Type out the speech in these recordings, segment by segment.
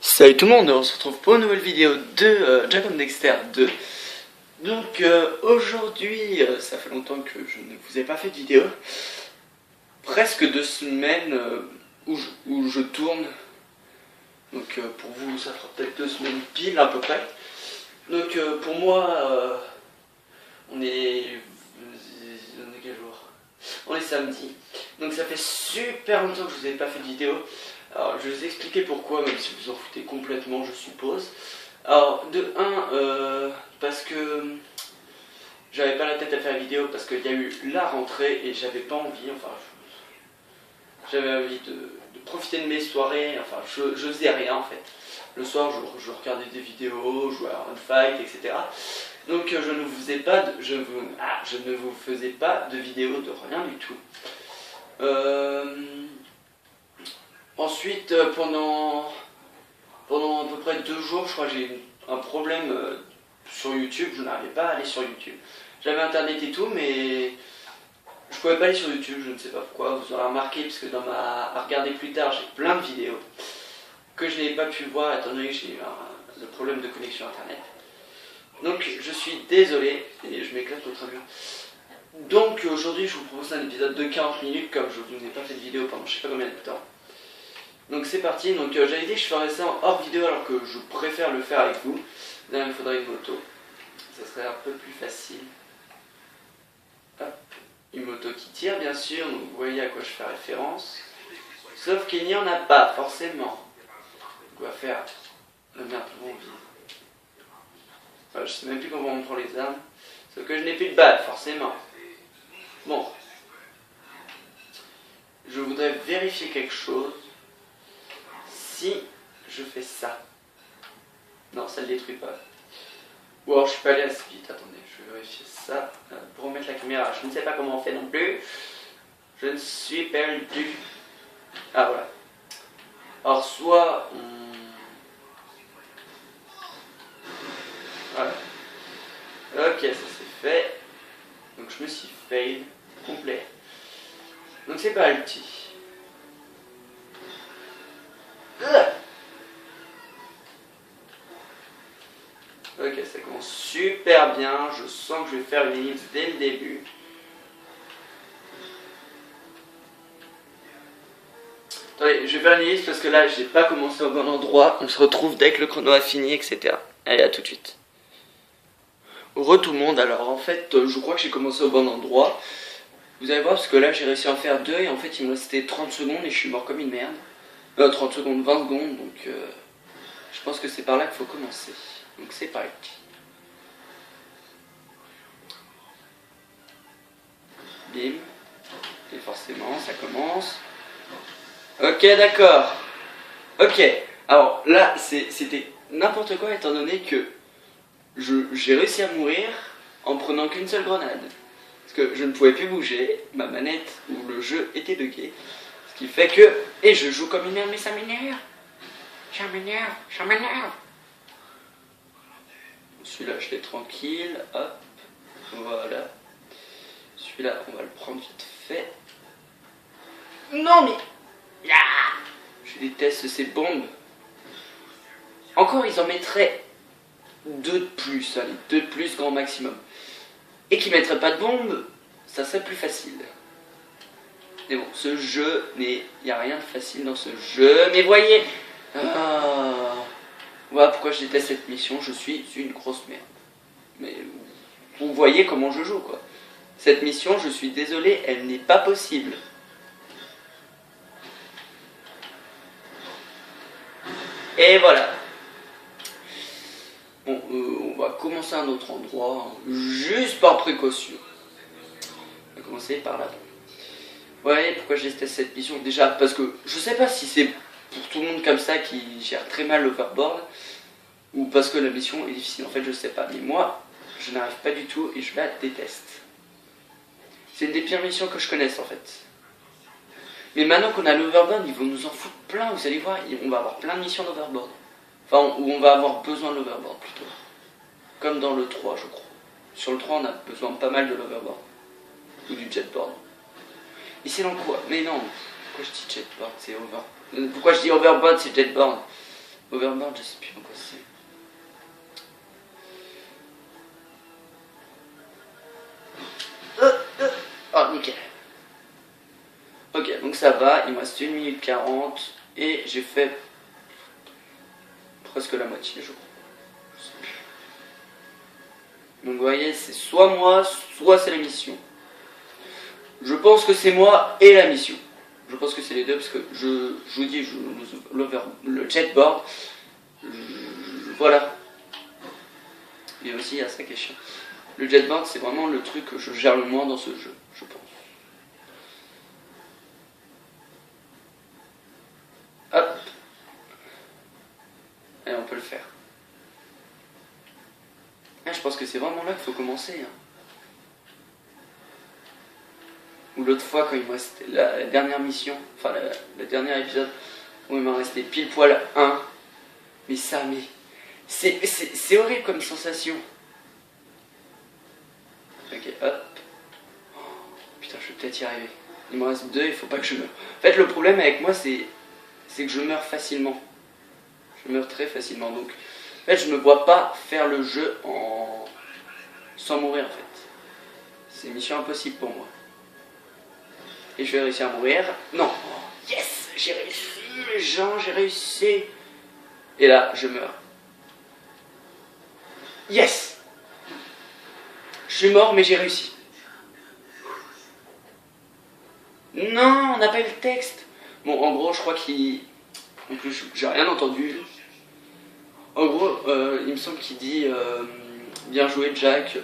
Salut tout le monde, on se retrouve pour une nouvelle vidéo de Jak and Daxter 2. Donc aujourd'hui, ça fait longtemps que je ne vous ai pas fait de vidéo. Presque 2 semaines où je tourne. Donc pour vous, ça fera peut-être 2 semaines pile à peu près. Donc pour moi, on est quel jour? On est samedi. Donc ça fait super longtemps que je vous ai pas fait de vidéo. Alors je vais vous expliquer pourquoi, même si vous en foutez complètement je suppose. Alors de 1, parce que j'avais pas la tête à faire la vidéo, parce qu'il y a eu la rentrée et j'avais pas envie, enfin j'avais envie de profiter de mes soirées, enfin je faisais rien en fait. Le soir je regardais des vidéos, je jouais à Run Fight, etc. Donc je ne vous faisais pas de, je ne vous faisais pas de vidéo de rien du tout. Ensuite, pendant à peu près 2 jours, je crois que j'ai eu un problème sur YouTube. Je n'arrivais pas à aller sur YouTube. J'avais internet et tout, mais je pouvais pas aller sur YouTube. Je ne sais pas pourquoi. Vous aurez remarqué, parce que à regarder plus tard, j'ai plein de vidéos que je n'ai pas pu voir étant donné que j'ai eu le problème de connexion internet. Donc, je suis désolé et je m'éclate très bien. Donc, aujourd'hui, je vous propose un épisode de 40 minutes, comme je vous ai pas fait de vidéo pendant je sais pas combien de temps. Donc c'est parti, donc j'avais dit que je ferais ça en hors vidéo alors que je préfère le faire avec vous. Là il me faudrait une moto, ça serait un peu plus facile. Hop. Une moto qui tire bien sûr, donc vous voyez à quoi je fais référence. Sauf qu'il n'y en a pas forcément. On va faire la merde tout le monde. Enfin, je sais même plus comment on prend les armes. Sauf que je n'ai plus de balles forcément. Bon. Je voudrais vérifier quelque chose. Si je fais ça, non, ça ne le détruit pas. Ou alors je suis pas allé assez vite, attendez, je vais vérifier ça pour remettre la caméra. Je ne sais pas comment on fait non plus. Je ne suis perdu. Ah voilà. Alors soit voilà. Ok, ça c'est fait. Donc je me suis fail complet. Donc c'est pas ulti. Ok, ça commence super bien, je sens que je vais faire une ellipse dès le début. Attendez, je vais faire une ellipse parce que là, j'ai pas commencé au bon endroit. On se retrouve dès que le chrono a fini, etc. Allez, à tout de suite. Re tout le monde, alors en fait, je crois que j'ai commencé au bon endroit. Vous allez voir, parce que là, j'ai réussi à en faire 2 et en fait, il me restait 30 secondes et je suis mort comme une merde. 30 secondes, 20 secondes, donc je pense que c'est par là qu'il faut commencer. Donc c'est parti. Bim. Et forcément, ça commence. Ok, d'accord. Ok. Alors là, c'était n'importe quoi étant donné que j'ai réussi à mourir en prenant qu'une seule grenade. Parce que je ne pouvais plus bouger, ma manette ou le jeu était bugué. Ce qui fait que... Et je joue comme une merde, mais ça m'énerve. Ça m'énerve, ça m'énerve. Celui-là, je l'ai tranquille. Hop. Voilà. Celui-là, on va le prendre vite fait. Non, mais... Ah, je déteste ces bombes. Encore, ils en mettraient 2 de plus. Allez, 2 de plus, grand maximum. Et qu'ils mettraient pas de bombes, ça serait plus facile. Mais bon, ce jeu, il n'y a rien de facile dans ce jeu. Mais voyez... Voilà pourquoi je déteste cette mission, je suis une grosse merde. Mais vous voyez comment je joue, quoi. Cette mission, je suis désolé, elle n'est pas possible. Et voilà. Bon, on va commencer à un autre endroit, hein, juste par précaution. On va commencer par là. Vous voyez pourquoi je déteste cette mission? Déjà, parce que je sais pas si c'est pour tout le monde comme ça qui gère très mal l'overboard, ou parce que la mission est difficile, en fait je sais pas. Mais moi, je n'arrive pas du tout et je la déteste. C'est une des pires missions que je connaisse en fait. Mais maintenant qu'on a l'overboard, ils vont nous en foutre plein, vous allez voir, on va avoir plein de missions d'overboard. Enfin, où on va avoir besoin de l'overboard plutôt. Comme dans le 3, je crois. Sur le 3, on a besoin pas mal de l'overboard. Ou du jetboard. Et c'est dans quoi? Mais non, pourquoi je dis jetboard, c'est over... Pourquoi je dis overboard, c'est jetboard? Overboard, je sais plus en quoi c'est. Oh, nickel. Ok, donc ça va, il me reste 1 minute 40 et j'ai fait presque la moitié, je crois. Je sais plus. Donc vous voyez, c'est soit moi, soit c'est la mission. Je pense que c'est moi et la mission. Je pense que c'est les deux parce que je vous dis, le jetboard, voilà. Et aussi, il y a ça qui est chiant. Le jetboard, c'est vraiment le truc que je gère le moins dans ce jeu, je pense. Hop. Et on peut le faire. Ah, je pense que c'est vraiment là qu'il faut commencer. Hein. Ou l'autre fois, quand il me restait la dernière mission, enfin le dernier épisode, où il m'en restait pile poil 1. Mais ça, mais... C'est horrible comme sensation. Ok, hop. Oh, putain, je vais peut-être y arriver. Il me reste 2, il faut pas que je meure. En fait, le problème avec moi, c'est que je meurs facilement. Je meurs très facilement. Donc, en fait, je me vois pas faire le jeu sans mourir, en fait. C'est mission impossible pour moi. Et je vais réussir à mourir. Non. Yes, j'ai réussi, les gens, j'ai réussi. Et là, je meurs. Yes. Je suis mort, mais j'ai réussi. Non, on n'a pas eu le texte. Bon, en gros, je crois qu'il... En plus, j'ai rien entendu. En gros, il me semble qu'il dit... bien joué, Jack.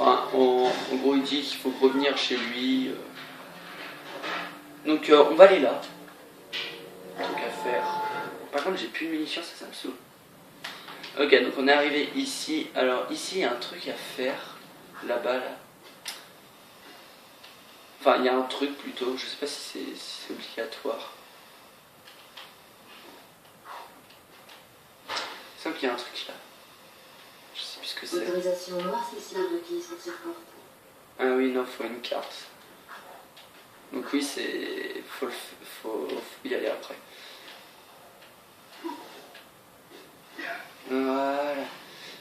Enfin, en gros, il dit qu'il faut revenir chez lui. Donc, on va aller là. Un truc à faire. Par contre, j'ai plus de munitions, ça me saoule. Ok, donc on est arrivé ici. Alors, ici, il y a un truc à faire. Là-bas, là. Enfin, il y a un truc plutôt. Je sais pas si c'est obligatoire. Il semble qu'il y a un truc là. Je sais plus ce que c'est. Autorisation noircissure requise pour cette porte. Ah oui, non, faut une carte. Donc oui, c'est... Faut y aller après. Voilà.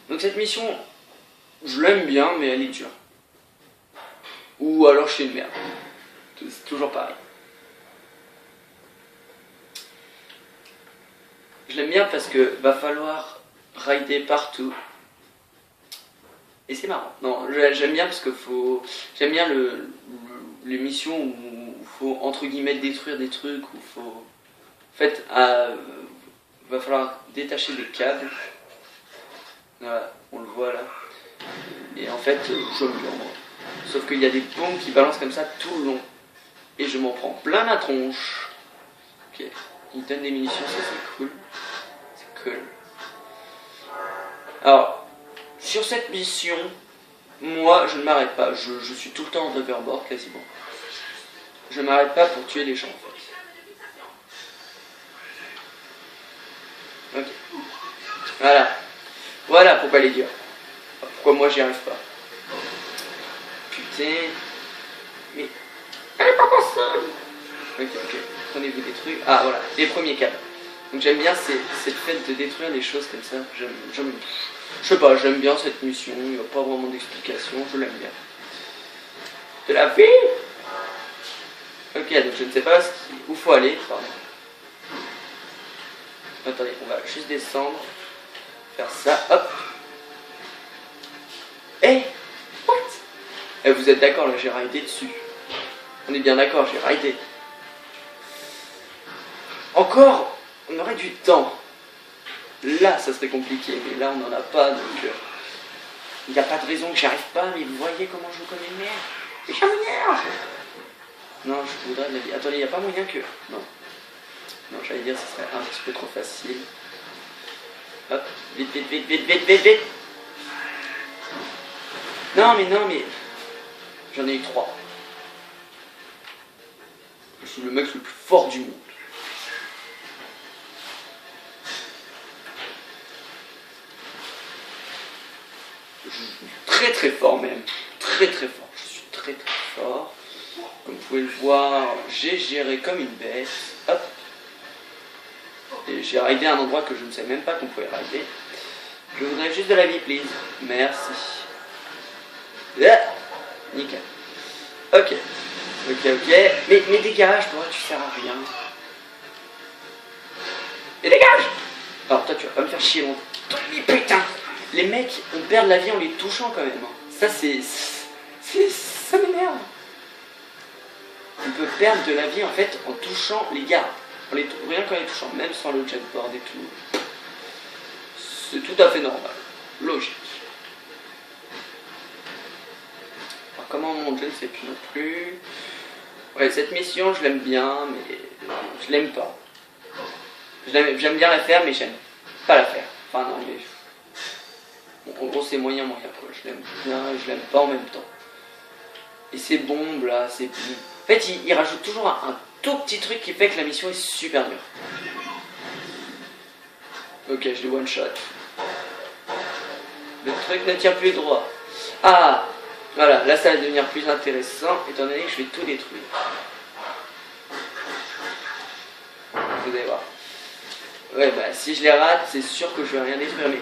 Donc cette mission, je l'aime bien, mais elle est dure. Ou alors je suis une merde. C'est toujours pareil. Je l'aime bien parce que va falloir rider partout. Et c'est marrant. Non, j'aime bien parce que faut... J'aime bien les missions où il faut entre guillemets détruire des trucs, où faut... En fait, va falloir détacher des câbles. Voilà, on le voit là. Et en fait, j'aime bien moi. Sauf qu'il y a des bombes qui balancent comme ça tout le long. Et je m'en prends plein la tronche. Ok, il donne des munitions, ça c'est cool. C'est cool. Alors, sur cette mission, moi je ne m'arrête pas. Je suis tout le temps en overboard quasiment. Je ne m'arrête pas pour tuer les gens en fait. Ok. Voilà. Voilà pourquoi les dire. Pourquoi moi j'y arrive pas. Putain. Mais. Elle est pas personne. Ok. Prenez-vous des trucs. Ah voilà, les premiers câbles. Donc j'aime bien cette fait de détruire les choses comme ça. Je sais pas, j'aime bien cette mission. Il n'y a pas vraiment d'explication. Je l'aime bien. De la vie. Ok, donc je ne sais pas où faut aller. Pardon. Attendez, on va juste descendre. Faire ça, hop. Hey, what? Et vous êtes d'accord, là j'ai raidé dessus. On est bien d'accord, j'ai raidé. Encore, on aurait du temps. Là, ça serait compliqué, mais là on n'en a pas, donc il n'y a pas de raison que j'y arrive pas, mais vous voyez comment je vous connais une merde. Mais je m'énerve. Non, je voudrais de la vie. Attendez, il n'y a pas moyen que... Non. Non, j'allais dire, ce serait un petit peu trop facile. Hop, vite. Non, mais... J'en ai eu 3. Je suis le mec le plus fort du monde. Je suis très fort même. Très fort. Je suis très fort. Comme vous pouvez le voir, j'ai géré comme une bête. Hop. Et j'ai raidé un endroit que je ne savais même pas qu'on pouvait raider. Je voudrais juste de la vie, please. Merci. Ah, nickel. Ok. Mais dégage, toi, tu sers à rien. Mais dégage! Alors toi, tu vas pas me faire chier longtemps. Mais putain! Les mecs, on perd la vie en les touchant quand même. Ça, ça m'énerve. On peut perdre de la vie en fait en touchant les gardes. Rien qu'en les touchant, même sans le jetboard et tout. C'est tout à fait normal. Logique. Alors comment on monte, je ne sais plus non plus. Ouais, cette mission, je l'aime bien, mais je l'aime pas. J'aime bien la faire, mais j'aime pas la faire. Enfin non, mais... Bon, en gros, c'est moyen quoi. Je l'aime bien et je l'aime pas en même temps. Et ces bombes là, c'est... En fait, il rajoute toujours un tout petit truc qui fait que la mission est super dure. Ok, je l'ai one shot. Le truc ne tient plus droit. Ah, voilà, là ça va devenir plus intéressant, étant donné que je vais tout détruire. Vous allez voir. Ouais, bah si je les rate, c'est sûr que je vais rien détruire, mais...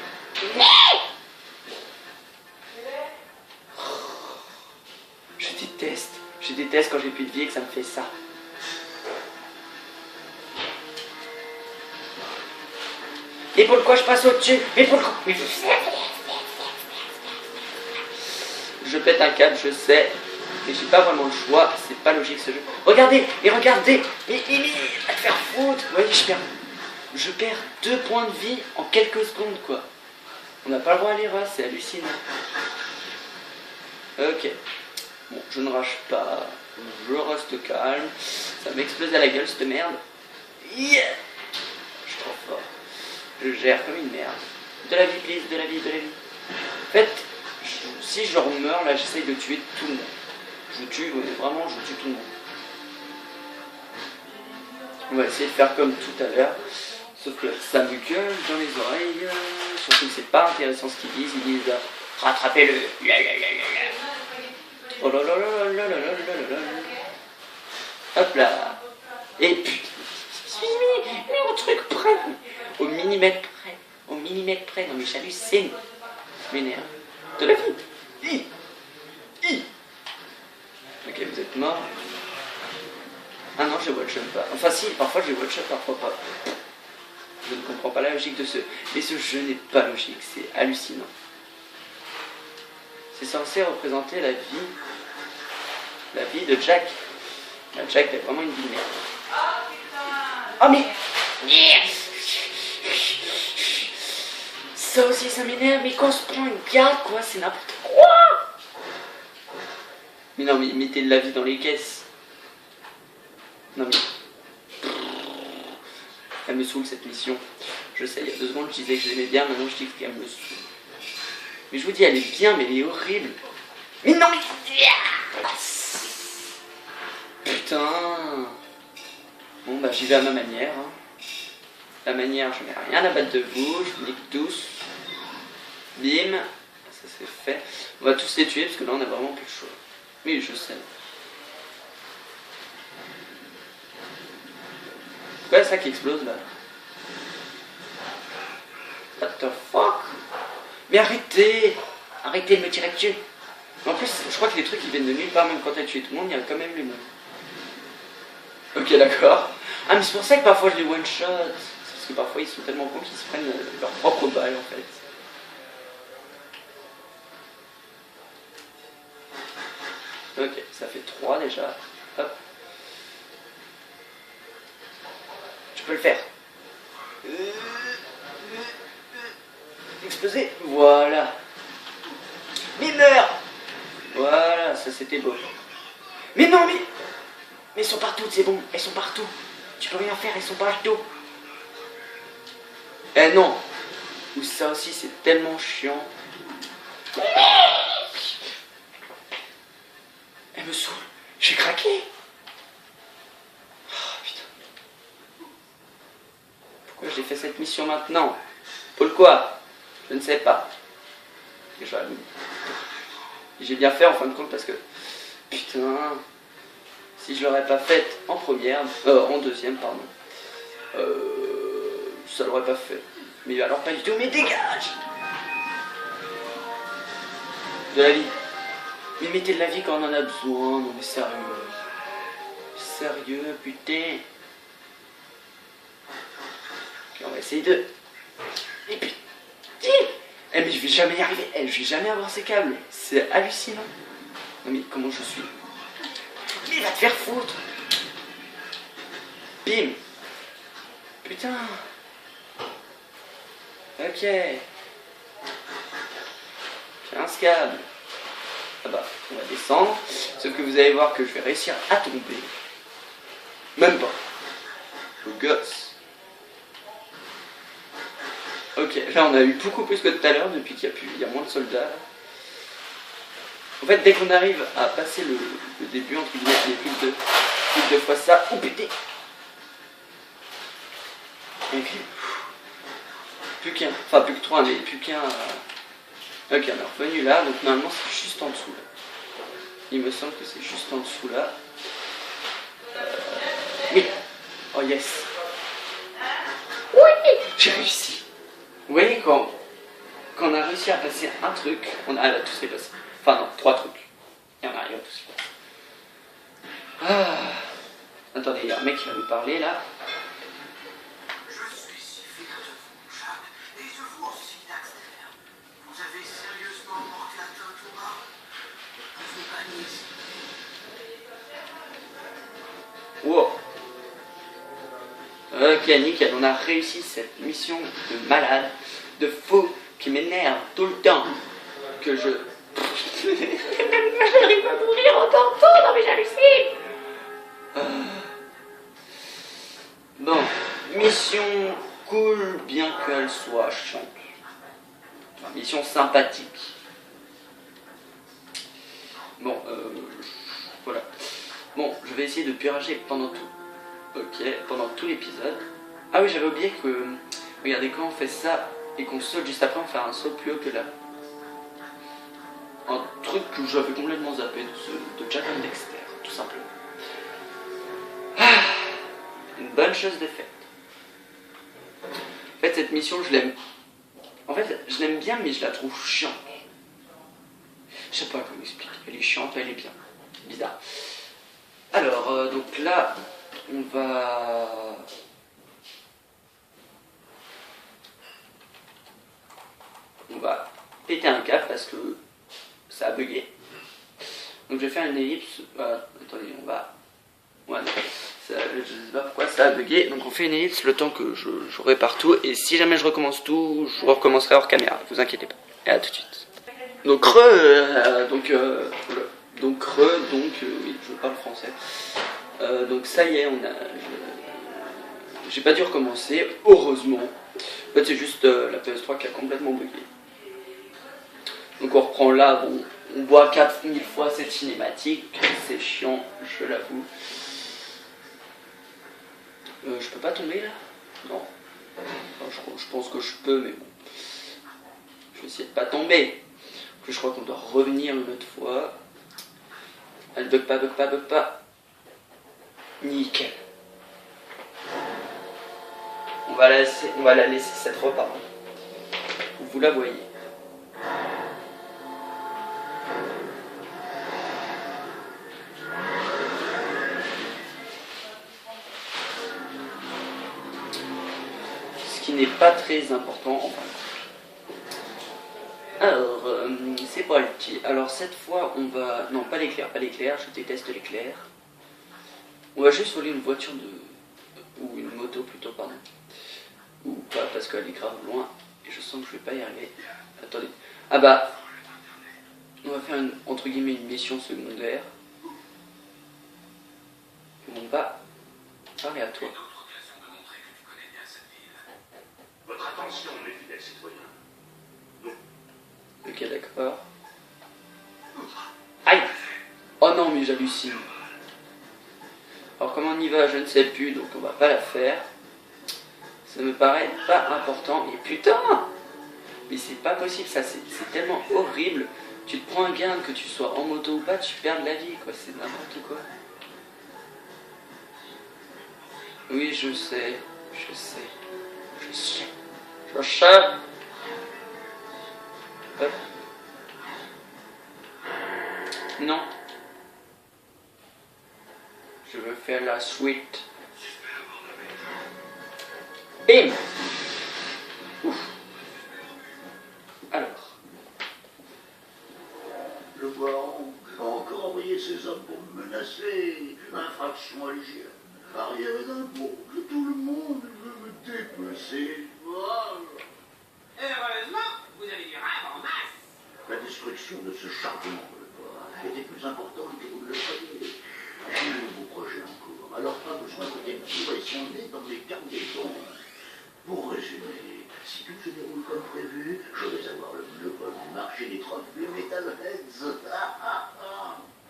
Je déteste quand j'ai plus de vie et que ça me fait ça. Et pourquoi je passe au-dessus? Et pourquoi? Je pète un câble, je sais. Mais j'ai pas vraiment le choix. C'est pas logique ce jeu. Regardez. Mais va te faire foutre. Vous voyez, je perds 2 points de vie en quelques secondes, quoi. On n'a pas le droit à l'erreur, c'est hallucinant. Ok. Bon, je ne rage pas. Je reste calme. Ça m'explose à la gueule, cette merde. Yeah, je suis trop fort. Je gère comme une merde. De la vie, please, de la vie. En fait, si je meurs, là, j'essaye de tuer tout le monde. Je tue tout le monde. On va essayer de faire comme tout à l'heure. Sauf que ça me gueule dans les oreilles. Surtout que c'est pas intéressant ce qu'ils disent. Ils disent rattrapez-le. Oh là là là là là là là là. Hop là. Et putain. Mais au truc près. Au millimètre près. Non mais j'hallucine. Je m'énerve. De la vie. Ok, vous êtes mort. Ah non, je one-shot pas. Enfin si, parfois je one-shot, parfois pas. Je ne comprends pas la logique de ce... Mais ce jeu n'est pas logique, c'est hallucinant. C'est censé représenter la vie de Jack. Jack a vraiment une vie de merde. Oh mais... Ça aussi ça m'énerve, mais quand on se prend une garde quoi, c'est n'importe quoi. Mais non mais mettez de la vie dans les caisses. Non mais... Elle me saoule cette mission. Je sais, il y a 2 secondes je disais que je l'aimais bien, maintenant je dis qu'elle me saoule. Mais je vous dis, elle est bien, mais elle est horrible. Mais non mais... Putain. Bon bah j'y vais à ma manière. Hein. La manière, je n'ai rien à battre de vous, je vous nique tous. Bim. Ça c'est fait. On va tous les tuer parce que là on a vraiment plus de choix. Oui, je sais. Pourquoi ça qui explose là? What the fuck? Mais arrêtez! Arrêtez de me tirer dessus! En plus, je crois que les trucs ils viennent de nulle part, même quand t'as tué tout le monde, il y a quand même les mots. Ok, d'accord. Ah, mais c'est pour ça que parfois je les one-shot. C'est parce que parfois ils sont tellement cons qu'ils se prennent leur propre balle en fait. Ok, ça fait 3 déjà. Hop. Tu peux le faire. Exploser. Voilà. Mais meurs. Voilà, ça c'était beau. Mais non, mais elles sont partout, c'est bon. Elles sont partout. Tu peux rien faire, elles sont partout. Eh non. Ou ça aussi, c'est tellement chiant. Elle me saoule. J'ai craqué. Oh, putain. Pourquoi j'ai fait cette mission maintenant? Pourquoi? Je ne sais pas. J'ai bien fait en fin de compte parce que... Putain... Si je l'aurais pas faite en première... en deuxième, pardon. ça l'aurait pas fait. Mais alors pas du tout, mais dégage de la vie. Mais mettez de la vie quand on en a besoin, non mais sérieux. Sérieux, putain. Ok, on va essayer de... Et puis... Eh mais je vais jamais y arriver, je vais jamais avoir ces câbles. C'est hallucinant. Non mais comment je suis... Mais va te faire foutre. Bim. Putain. Ok. 15 câbles. Ah bah, on va descendre. Sauf que vous allez voir que je vais réussir à tomber. Même pas. Le gosse. Ok, là on a eu beaucoup plus que tout à l'heure depuis qu'il y a moins de soldats. En fait, dès qu'on arrive à passer le début, entre guillemets, il y a plus de fois ça. Oh putain. Et puis, plus qu'un, enfin plus que 3, mais plus qu'un. Ok, on est revenu là, donc normalement c'est juste en dessous là. Il me semble que c'est juste en dessous là. Oui. Oh yes. Oui, j'ai réussi. Vous voyez quand on a réussi à passer un truc, on a là tout s'est passé. Enfin non, 3 trucs. Et on arrive à tout s'est passé. Ah. Attendez, il y a un mec qui va nous parler là. Wow. Ok, nickel, on a réussi cette mission de malade, de fou, qui m'énerve tout le temps. Que je... J'arrive à mourir en temps, non mais j'hallucine. Bon, mission cool, bien qu'elle soit chiante. Enfin, mission sympathique. Bon, voilà. Bon, je vais essayer de pirager pendant tout. Ok, pendant tout l'épisode. Ah oui, j'avais oublié que... Regardez, quand on fait ça et qu'on saute juste après, on fait un saut plus haut que là. Un truc que j'avais complètement zappé de Jack and Dexter, tout simplement. Ah, une bonne chose de faite. En fait, cette mission, je l'aime... En fait, je l'aime bien, mais je la trouve chiante. Je sais pas comment expliquer. Elle est chiante, elle est bien. Bizarre. Alors, donc là, on va péter un câble parce que ça a bugué. Donc je vais faire une ellipse. Attendez, on va... Ouais, non, je sais pas pourquoi ça a bugué. Donc on fait une ellipse le temps que je répare tout. Et si jamais je recommence tout, je recommencerai hors caméra. Vous inquiétez pas. Et à tout de suite. Donc oui, je parle français. Donc ça y est, j'ai pas dû recommencer, heureusement. En fait, c'est juste la PS3 qui a complètement bugué. Donc on reprend là, bon, on voit 4000 fois cette cinématique, c'est chiant, je l'avoue. Je peux pas tomber là? Non. Enfin, je pense que je peux, mais bon. Je vais essayer de pas tomber. En plus, je crois qu'on doit revenir une autre fois. Elle bug pas, bug pas, bug pas. Nickel. On va la laisser cette fois, pardon. Vous la voyez. Ce qui n'est pas très important, enfin. Alors, c'est parti. Alors cette fois, on va... Non, pas l'éclair, je déteste l'éclair. On va juste voler une voiture ou une moto plutôt, pardon. Ou pas, parce qu'elle est grave loin. Et je sens que je vais pas y arriver. Attendez. Ah bah... On va faire entre guillemets une mission secondaire. On va parler à toi. Votre attention, mes fidèles citoyens. Ok, d'accord. Aïe! Oh non, mais j'hallucine. Alors comment on y va, je ne sais plus, donc on va pas la faire. Ça me paraît pas important. Et putain! Mais c'est pas possible, ça, c'est tellement horrible. Tu te prends un gain, que tu sois en moto ou pas, tu perds de la vie, quoi. C'est n'importe quoi. Oui, je sais. Je sais. Hop. Non. Je veux faire la suite. Bim. Ouf. Alors. Le baron a encore envoyé ses hommes pour me menacer. Infraction à l'hygiène. Arriéré d'impôts. Tout le monde veut me dépecer. Heureusement, vous avez du rêve en masse. La destruction de ce chargement de bois était plus importante que vous ne le croyez. J'ai de nouveaux projets en cours, alors pas besoin de lecture et sonder dans les cargaisons. Pour résumer, si tout se déroule comme prévu, je vais avoir le monopole du marché des trophées Metalheads.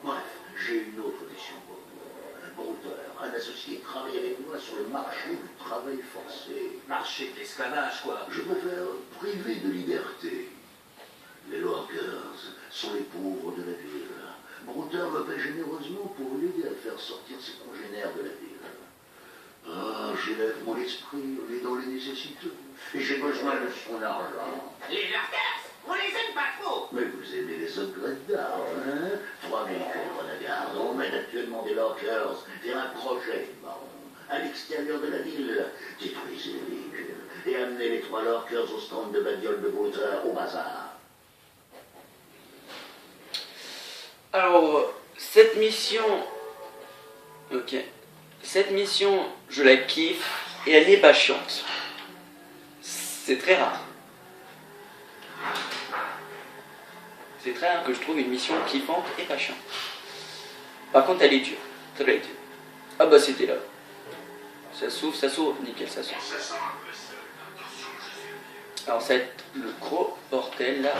Bref, j'ai une autre mission pour vous. Brouter, un associé, travaille avec moi sur le marché du travail forcé. Marché de l'esclavage, quoi. Je préfère priver de liberté. Les Lorkers sont les pauvres de la ville. Brouter me paie généreusement pour l'aider à faire sortir ses congénères de la ville. Ah, j'élève mon esprit, on est dans les nécessités. Et j'ai besoin de son argent. Les Lurkers, on les aime pas trop. Mais vous aimez les upgrades d'armes, hein? 3 véhicules renagards. On mène actuellement des Lorkers vers un projet, baron. À l'extérieur de la ville, détruisez les véhicules et amenez les 3 Lorkers au stand de bagnole de Brouter au bazar. Alors, cette mission... Ok. Cette mission, je la kiffe et elle n'est pas chiante. C'est très rare. C'est très rare que je trouve une mission kiffante et pas chiante. Par contre, elle est dure. Très dure. Ah bah c'était là. Ça s'ouvre, nickel, ça s'ouvre. Alors ça va être le gros bordel là.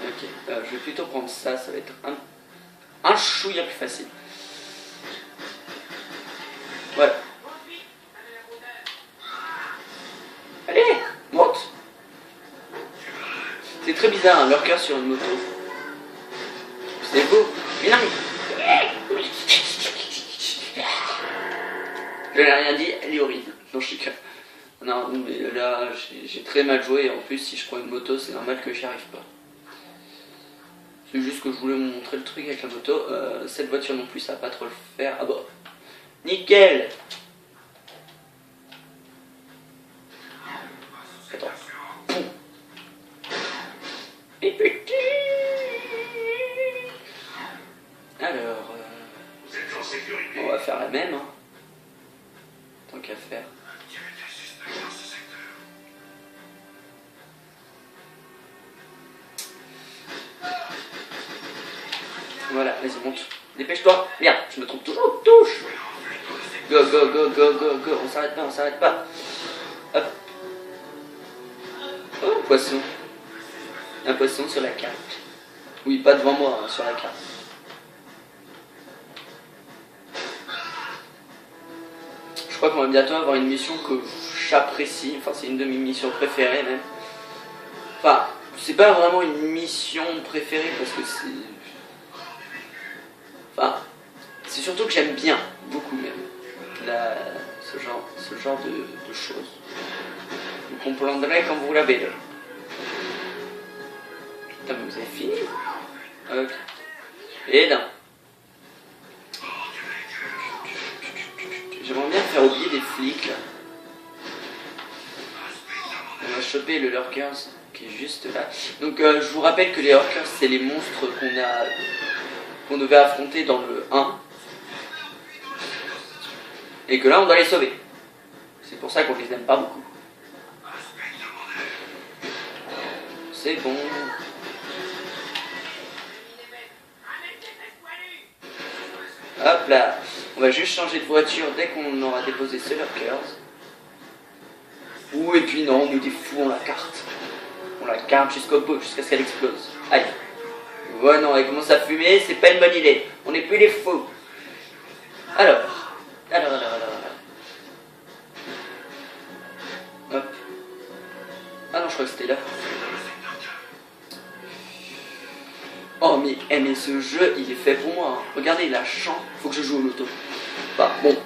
Ok, je vais plutôt prendre ça, ça va être un chouïa plus facile. Voilà. Allez, monte. C'est très bizarre, un lurker sur une moto. C'est beau. Mais non, mais... Je n'ai rien dit, elle est horrible. Non, je suis que... Non, mais là, j'ai très mal joué. Et en plus, si je prends une moto, c'est normal que j'y arrive pas. C'est juste que je voulais vous montrer le truc avec la moto. Cette voiture non plus, ça va pas trop le faire. Ah bah, nickel. Attends. Poum. Et petit. Alors, Vous êtes en sécurité. on va faire la même. Hein. Tant qu'à faire. Voilà, vas-y, monte. Dépêche-toi. Merde, je me trompe toujours. Touche. Go, go, go, go, go, go. On s'arrête pas, on s'arrête pas. Hop. Oh, poisson. Un poisson sur la carte. Oui, pas devant moi, hein, sur la carte. Je crois qu'on va bientôt avoir une mission que j'apprécie. Enfin, c'est une de mes missions préférées même. Enfin, c'est pas vraiment une mission préférée parce que c'est... Enfin, c'est surtout que j'aime bien, beaucoup même, ce genre de choses. Vous comprendrez quand vous la verrez. Putain, mais vous avez fini? Ok. Et non. J'aimerais bien faire oublier des flics, là. On va choper le Lurkers, qui est juste là. Donc, je vous rappelle que les Lurkers, c'est les monstres qu'on devait affronter dans le 1. Et que là, on doit les sauver. C'est pour ça qu'on les aime pas beaucoup. C'est bon. Hop là. On va juste changer de voiture dès qu'on aura déposé ce Lurkers. Ouh, et puis non, on est des fous, on la carte. On la carte jusqu'au bout, jusqu'à ce qu'elle explose. Allez. Ouais, non, elle commence à fumer, c'est pas une bonne idée. On n'est plus les fous. Alors. Hop. Ah non, je crois que c'était là. Oh, mais ce jeu, il est fait pour moi. Hein. Regardez, la champ, faut que je joue au loto. Bah, bon,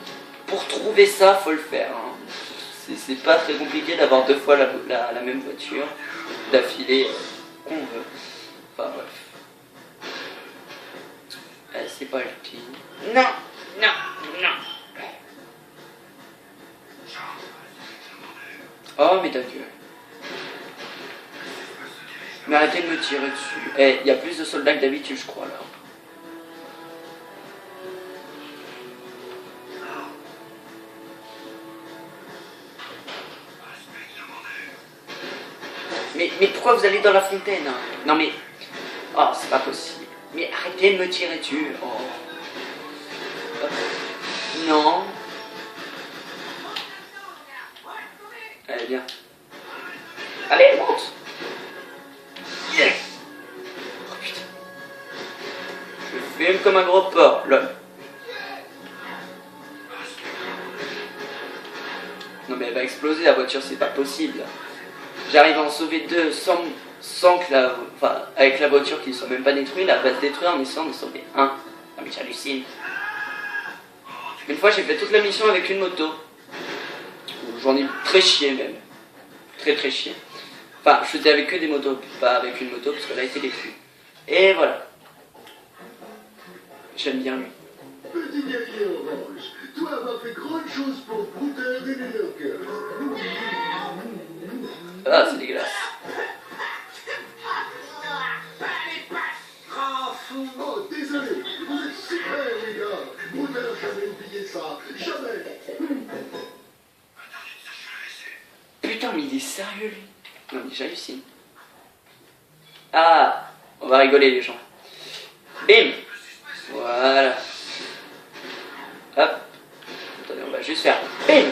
pour trouver ça, faut le faire. Hein. C'est pas très compliqué d'avoir 2 fois la même voiture, d'affilée qu'on veut. Enfin bref. C'est pas le petit. Non, non, non. Oh mais ta gueule. Mais arrêtez de me tirer dessus. Eh, il y a plus de soldats que d'habitude je crois là. Mais pourquoi vous allez dans la fontaine hein? Non mais... Oh, c'est pas possible. Mais arrêtez de me tirer dessus. Oh. Non. Allez, viens. Allez, monte. Yes. Oh putain. Je fume comme un gros porc, lol. Non mais elle va exploser la voiture, c'est pas possible. J'arrive à en sauver 2 sans que la... Enfin, avec la voiture qui ne soit même pas détruite, elle va se détruire en essayant de sauver 1. Ah mais j'hallucine. Une fois j'ai fait toute la mission avec une moto. J'en ai très chié même. Très chié. Enfin, je faisais avec que des motos, pas avec une moto parce qu'elle a été détruite. Et voilà. J'aime bien lui. Petit guerrier orange, toi avoir fait grande chose pour Brouter et New Yorkers. Ah, c'est dégueulasse. Oh, désolé, vous êtes super les gars. Brouter n'a jamais oublié ça, jamais. Putain, mais il est sérieux lui. Non mais j'hallucine. Ah, on va rigoler les gens. Bim. Voilà. Hop. Attendez, on va juste faire bim.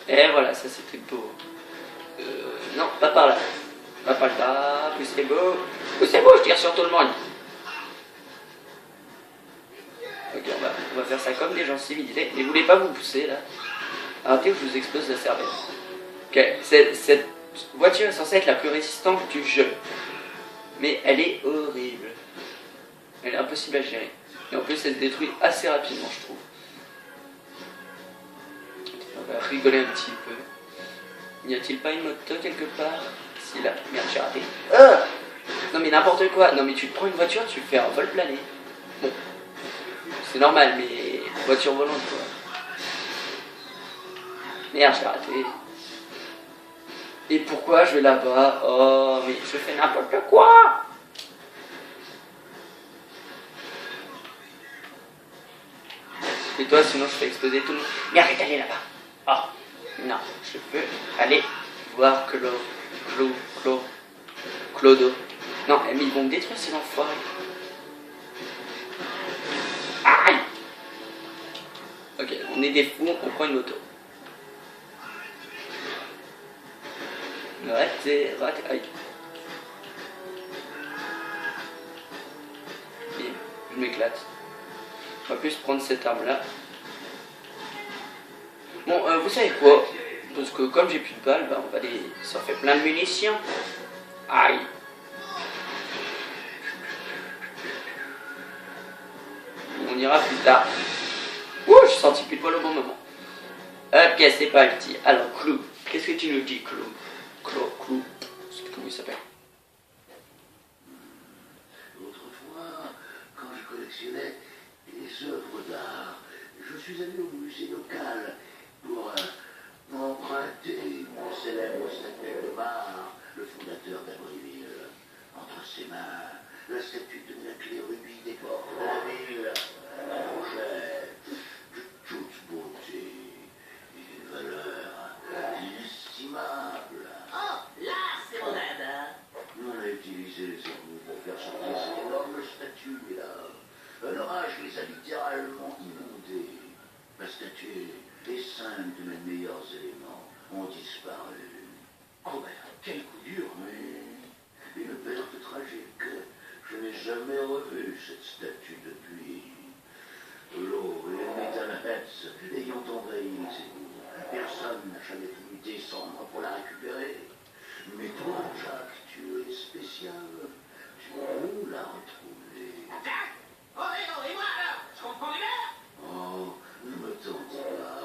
Et voilà, ça c'était beau. Non, pas par là. Pas par là. Plus c'est beau. Plus c'est beau, je tire sur tout le monde. Ok, on va faire ça comme des gens civilisés. Mais vous voulez pas vous pousser là. Arrêtez que je vous explose la cervelle. Ok, cette voiture est censée être la plus résistante du jeu. Mais elle est horrible. Elle est impossible à gérer. Et en plus, elle se détruit assez rapidement, je trouve. On va rigoler un petit peu. N'y a-t-il pas une moto quelque part? Si là, merde, j'ai raté. Non mais n'importe quoi. Non mais tu prends une voiture, tu fais un vol plané. Bon, c'est normal, mais voiture volante quoi. Merde, j'ai raté. Et pourquoi je vais là-bas? Oh, mais je fais n'importe quoi. Et toi, sinon je fais exploser tout le monde. Mais arrête d'aller là-bas. Oh, non, je peux aller voir Clodo. Non, mais ils vont me détruire ces enfoirés. Aïe. Ok, on est des fous, on prend une moto. Raté, aïe. Bim, je m'éclate. On va plus prendre cette arme-là. Bon, vous savez quoi? Parce que comme j'ai plus de balles, bah, on va aller s'en faire plein de munitions. Aïe. On ira plus tard. Ouh, je suis senti pile poil au bon moment. Ok, c'est parti. Alors, Clou, qu'est-ce que tu nous dis, Clou? Clou, je sais plus comment il s'appelle. Autrefois, quand je collectionnais les œuvres d'art, je suis allé au musée local pour emprunter une célèbre statue de Mar, le fondateur d'Abbeville. Entre ses mains, la statue de la clé rubis des portes de la ville. Un objet de toute beauté et d'une valeur inestimable. Oh, là, c'est mon dada. On a utilisé les égouts pour faire sortir cette énorme statue, là. Un orage les a littéralement inondés. La statue et 5 de mes meilleurs éléments ont disparu. Oh ben, quel coup dur, mais une perte tragique. Je n'ai jamais revu cette statue depuis. L'eau et les metalheads ayant envahi les égouts, personne n'a jamais pu descendre pour la récupérer. Mais toi, Jacques, tu es spécial. Tu peux la retrouver. Jack. Oh, et moi alors? Je comprends du verre? Oh, ne me t'en dis pas.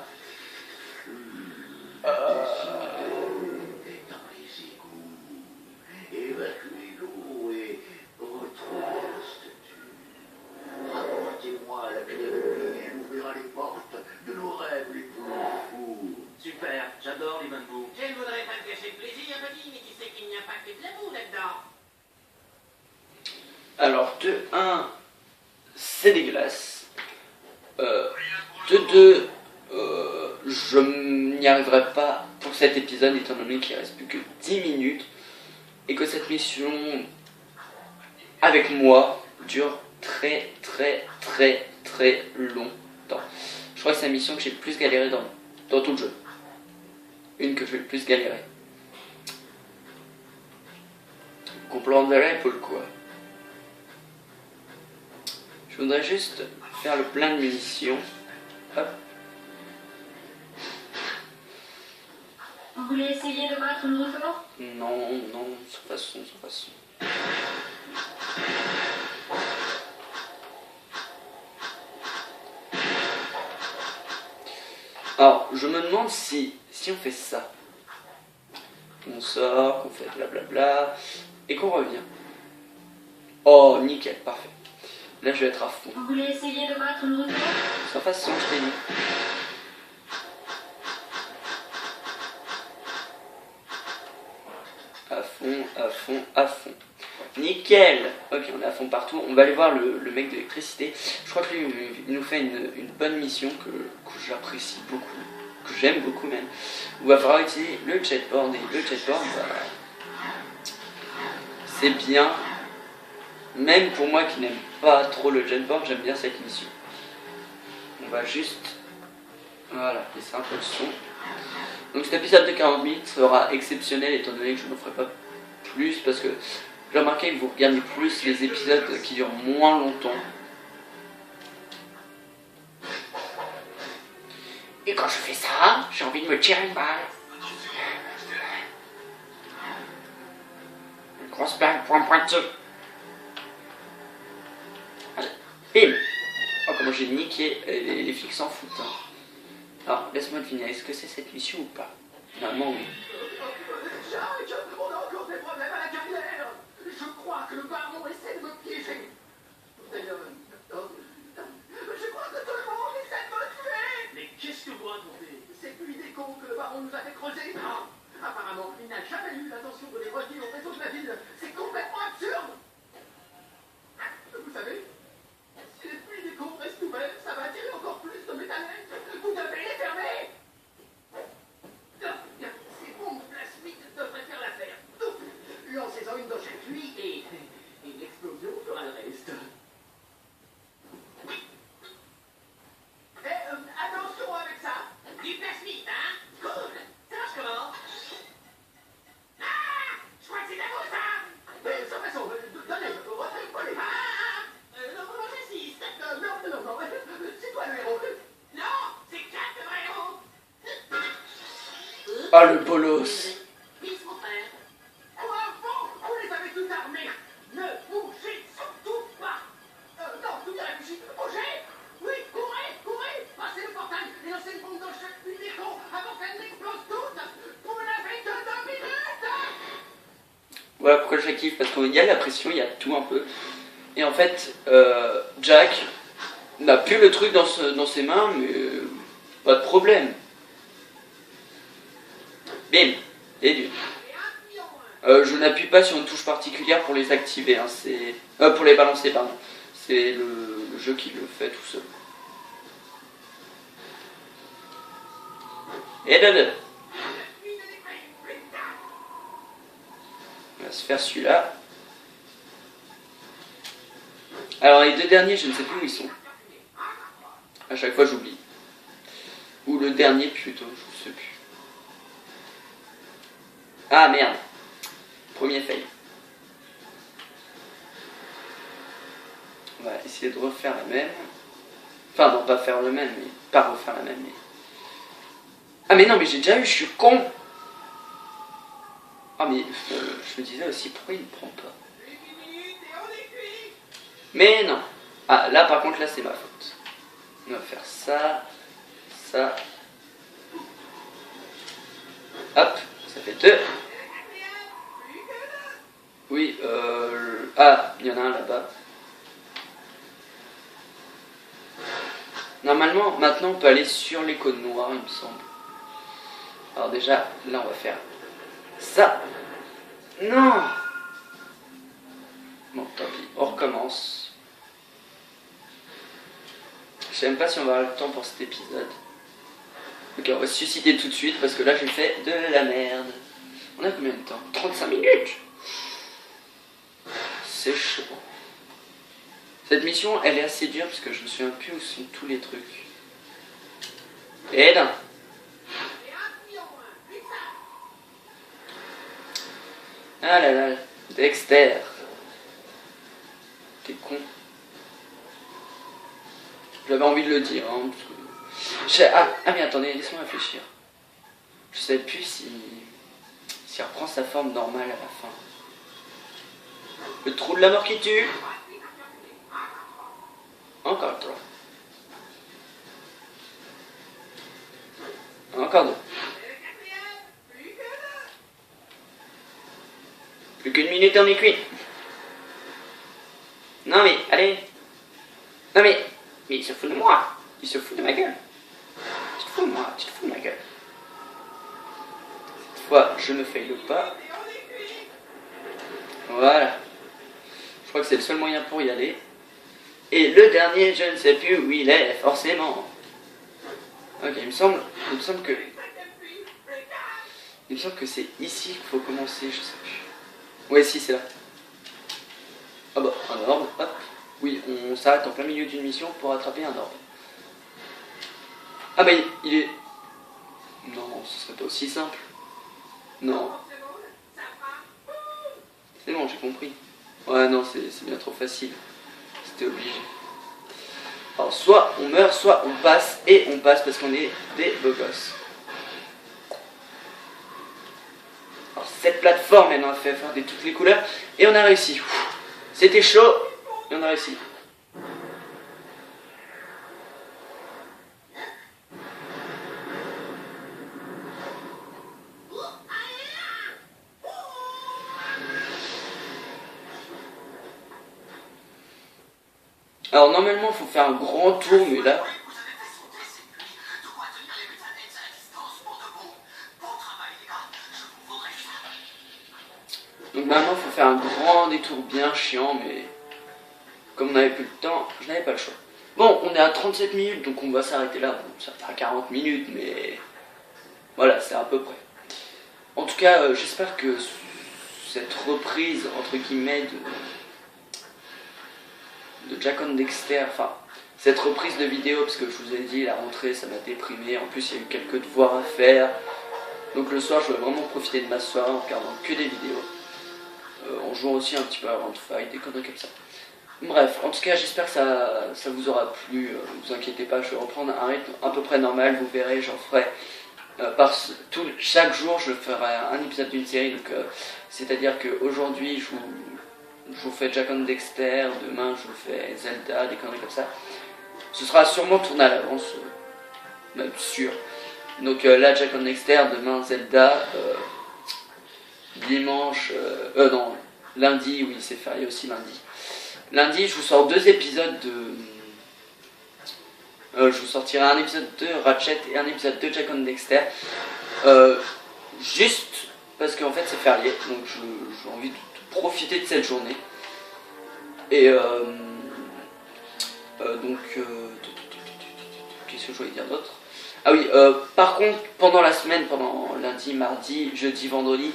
j'adore les bains de boue. Je ne voudrais pas te gâcher le plaisir, petit, mais tu sais qu'il n'y a pas que de la boue là-dedans. Alors, de 1, c'est dégueulasse. De 2, je n'y arriverai pas pour cet épisode, étant donné qu'il ne reste plus que 10 minutes. Et que cette mission, avec moi, dure très longtemps. Je crois que c'est la mission que j'ai le plus galéré dans tout le jeu. Une que j'ai le plus galéré. Vous comprendrez pourquoi. Je voudrais juste faire le plein de munitions. Hop. Vous voulez essayer de battre le record? Non, sans façon. Alors, je me demande si on fait ça. On sort, qu'on fait blablabla, et qu'on revient. Oh, nickel, parfait. Là, je vais être à fond. Vous voulez essayer de battre le record? Sans façon, je t'ai dit. À fond. Nickel. Ok, on est à fond partout. On va aller voir le mec de l'électricité. Je crois qu'il nous fait une bonne mission que j'apprécie beaucoup, que j'aime beaucoup même. On va falloir utiliser le jetboard. Et le jetboard, c'est bien. Même pour moi qui n'aime pas trop le jetboard, j'aime bien cette mission. On va juste... Voilà, laisser un peu de son. Donc cet épisode de 40 minutes sera exceptionnel étant donné que je ne ferai pas plus parce que j'ai remarqué que vous regardez plus les épisodes qui durent moins longtemps. Et quand je fais ça, j'ai envie de me tirer une balle. Une grosse balle pointue. Allez, bim. Oh, comment j'ai niqué, les flics s'en foutent. Hein. Alors, laisse-moi deviner, est-ce que c'est cette mission ou pas? Normalement, oui. Jacques, on a encore des problèmes à la carrière. Je crois que le baron essaie de me piéger. D'ailleurs, je crois que tout le monde essaie de me tuer. Mais qu'est-ce que vous racontez? C'est lui des cons que le baron nous a fait creuser. Ah, apparemment, il n'a jamais eu l'intention de les relier au réseau de la ville. C'est complètement absurde. Vous savez, si les puits des cons restent ouverts, ça va attirer encore plus de méthanettes. Vous devez les fermer. C'est bon, la suite devrait faire l'affaire. Lancez-en une dans chaque puits et l'explosion fera le reste. Attention avec ça. Du plasmide, hein? Cool. Ça marche comment? Ah, je crois que c'est à vous, ça. Mais sans façon, donnez, retenez. Non, j'insiste. Non, c'est toi le héros. Non, c'est Jack le vrai héros. Ah, le bolos. Pisse mon frère. Quoi, vous les avez tous armés. Ne bougez surtout pas. Non, tout bien réfléchi. Bougez. Oui, courez. Passez le portail et lancez une bombe dans chaque puits des cons avant qu'elle n'explose toutes. Vous n'avez que 2 minutes. Voilà pourquoi je la kiffe, parce qu'il y a de la pression, il y a tout un peu. Et en fait, Jack n'a plus le truc dans ses mains, mais pas de problème. Bim, et dur. Je n'appuie pas sur une touche particulière pour les activer, hein, c'est pour les balancer, pardon. C'est le jeu qui le fait tout seul. Et là. On va se faire celui-là. Alors les deux derniers, je ne sais plus où ils sont. À chaque fois j'oublie. Ou le dernier plutôt, je ne sais plus. Ah merde. Premier fail. On va essayer de refaire la même. Enfin non, pas faire le même, mais pas refaire la même. Mais... Ah mais non, mais j'ai déjà eu, je suis con. Ah mais je me disais aussi pourquoi il ne prend pas. Mais non. Ah là par contre là c'est ma faute. On va faire ça. Ça. Hop, ça fait 2. Oui, ah, il y en a un là-bas. Normalement, maintenant on peut aller sur les codes noirs, il me semble. Alors déjà, là on va faire ça. Non. Bon, tant pis, on recommence. Je sais même pas si on va avoir le temps pour cet épisode. Ok, on va se suicider tout de suite parce que là j'ai fait de la merde. On a combien de temps? 35 minutes. C'est chaud. Cette mission, elle est assez dure parce que je me souviens plus où sont tous les trucs. Et non. Ah là là, Dexter. T'es con. J'avais envie de le dire, hein, parce que... Ah mais attendez, laisse-moi réfléchir. Je sais plus si il reprend sa forme normale à la fin. Le trou de la mort qui tue. Encore toi. Encore deux. Plus qu'une minute, on est cuit. Non mais, allez. Non mais il se fout de moi. Il se fout de ma gueule. Tu te fous de moi, tu te fous de ma gueule. Cette fois, je ne faille pas. Voilà. Je crois que c'est le seul moyen pour y aller. Et le dernier, je ne sais plus où il est, forcément. Ok, il me semble que c'est ici qu'il faut commencer, je sais plus. Ouais, si, c'est là. Ah bah, un orbe, hop. Oui, on s'arrête en plein milieu d'une mission pour attraper un orbe. Ah bah, il est... Non, ce serait pas aussi simple. Non. C'est bon, j'ai compris. Ouais, non, c'est bien trop facile. C'était obligé. Alors, soit on meurt, soit on passe, et on passe parce qu'on est des beaux gosses. Alors, cette plateforme, elle en a fait faire de toutes les couleurs, et on a réussi. C'était chaud, et on a réussi. Alors normalement il faut faire un grand tour, mais là... Donc maintenant il faut faire un grand détour bien chiant, mais... Comme on n'avait plus le temps, je n'avais pas le choix. Bon, on est à 37 minutes, donc on va s'arrêter là. Bon, ça fera 40 minutes, mais... Voilà, c'est à peu près. En tout cas, j'espère que cette reprise, entre guillemets, de Jack and Dexter, enfin cette reprise de vidéo, parce que je vous ai dit la rentrée ça m'a déprimé, en plus il y a eu quelques devoirs à faire, donc le soir je vais vraiment profiter de ma soirée en regardant que des vidéos, en jouant aussi un petit peu à Roundfight, des conneries comme ça. Bref, en tout cas j'espère que ça vous aura plu, ne vous inquiétez pas, je vais reprendre un rythme à peu près normal, vous verrez, j'en ferai chaque jour je ferai un épisode d'une série, donc c'est-à-dire qu'aujourd'hui je vous fais Jack and Dexter, demain je vous fais Zelda, des conneries comme ça. Ce sera sûrement tourné à l'avance, même sûr. Donc là Jack and Dexter, demain Zelda, dimanche, non, lundi, oui c'est férié aussi lundi. Lundi je vous sors 2 épisodes de... je vous sortirai un épisode de Ratchet et un épisode de Jack and Dexter. Juste parce qu'en fait c'est férié, donc j'ai envie de profiter de cette journée. Et donc qu'est-ce que je voulais dire d'autre? Ah oui, par contre pendant la semaine, pendant lundi, mardi, jeudi, vendredi,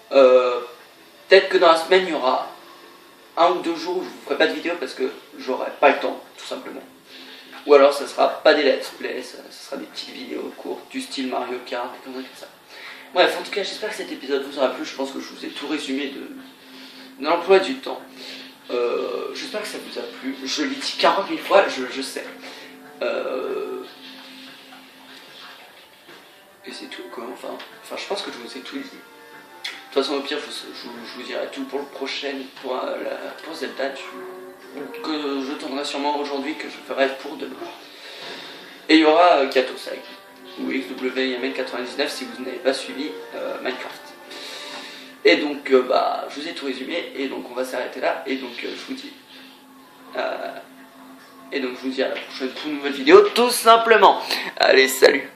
peut-être que dans la semaine il y aura 1 ou 2 jours où je vous ferai pas de vidéo parce que j'aurai pas le temps, tout simplement. Ou alors ça sera pas des let's play, ça sera des petites vidéos courtes du style Mario Kart, des conneries comme ça. Bref, en tout cas j'espère que cet épisode vous aura plu, je pense que je vous ai tout résumé de l'emploi du temps. J'espère que ça vous a plu, je l'ai dit 40 000 fois, je sais. Et c'est tout quoi, enfin je pense que je vous ai tout dit. De toute façon au pire je vous dirai tout pour le prochain, pour Zelda, que je tournerai sûrement aujourd'hui, que je ferai pour demain. Et il y aura Katosag, ou XWYMN99 si vous n'avez pas suivi Minecraft. Et donc je vous ai tout résumé, et donc on va s'arrêter là, et donc je vous dis à la prochaine pour une nouvelle vidéo, tout simplement. Allez, salut.